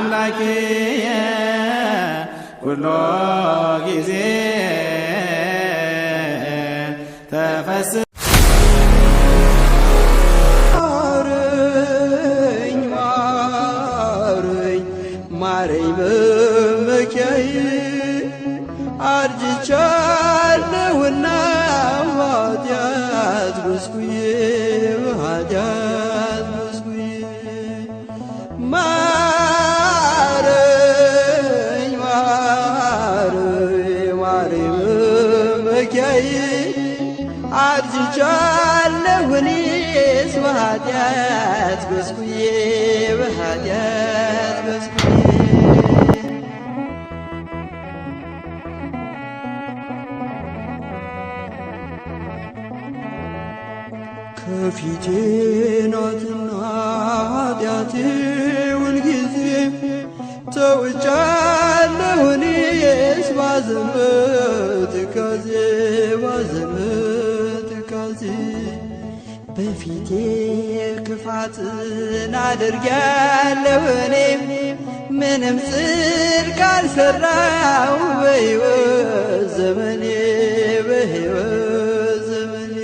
አምላኬየ ኩሎ ጊዜ ተፈስ ማረኝ በመኪያዬ አርጅቻለሁና ኃጢአት በዝኩዬ በኃጢአት በዝኩዬ ማረኝ ማረኝ ማረኝ በመኪያዬ አርጅቻለሁ እኔስ በኃጢአት በዝኩዬ በኃጢአት በዝኩዬ ከፊቴ ናትና ኃጢአቴ ሁልጊዜ ተውጫለሁ እኔስ ባዘን በትካዜ ባዘን በትካዜ በፊቴ ክፋትን አድርጌያለሁ እኔም ምንም ጽድቅ አልሠራሁ በሕይወት ዘመኔ በሕይወት ዘመኔ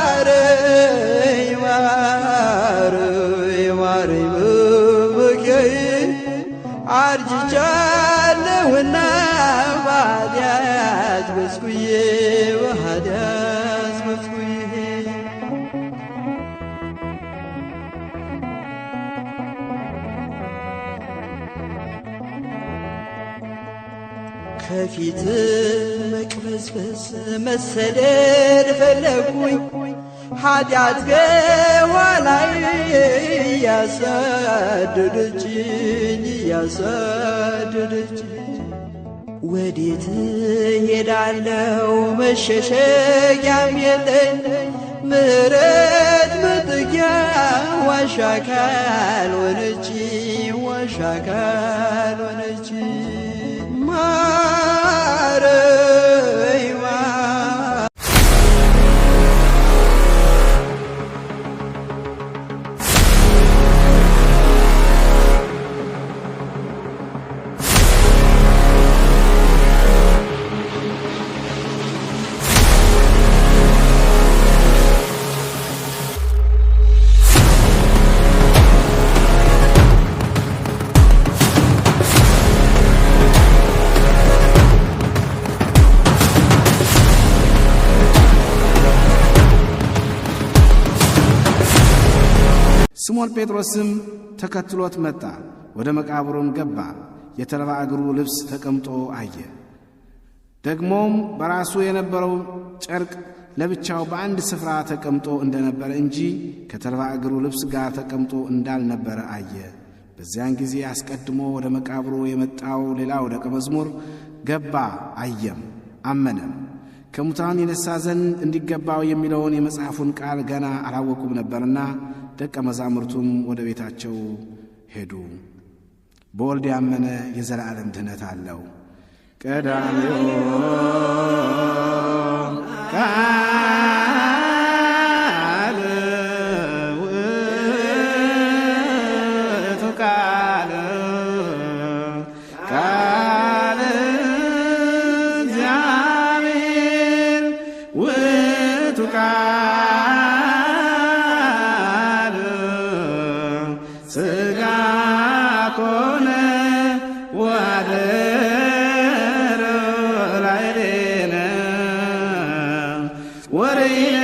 ማረኝ ማረኝ ማረኝ በመኪያዬ አርጅቻለሁና በኃጢአት በዝኩዬ በኃጢአት በዝኩዬ ከፊት መቅበዝበዝ መሰደድ ፈለግኩኝ ኃጢአት ከኋላዬ እያሳደደችኝ እያሳደደችኝ ወዴት ሄዳለሁ መሸሸጊያም የለኝ ምሕረት መጠጊያ ዋሻ ካልሆነችኝ ዋሻ ካልሆነችኝ ማረኝ ስምዖን ጴጥሮስም ተከትሎት መጣ። ወደ መቃብሩም ገባ። የተልባ እግሩ ልብስ ተቀምጦ አየ። ደግሞም በራሱ የነበረው ጨርቅ ለብቻው በአንድ ስፍራ ተቀምጦ እንደነበረ እንጂ ከተልባ እግሩ ልብስ ጋር ተቀምጦ እንዳልነበረ አየ። በዚያን ጊዜ አስቀድሞ ወደ መቃብሩ የመጣው ሌላው ደቀ መዝሙር ገባ፣ አየም፣ አመነም። ከሙታን ይነሣ ዘንድ እንዲገባው የሚለውን የመጽሐፉን ቃል ገና አላወቁም ነበርና ደቀ መዛሙርቱም ወደ ቤታቸው ሄዱ። በወልድ ያመነ የዘላለም ድኅነት አለው። ቀዳሚው ቃል ውእቱ ቃል ቃል እግዚአብሔር ውእቱ ቃል ሥጋ ኮነ ወአደረ ላዕሌነ ወርኢነ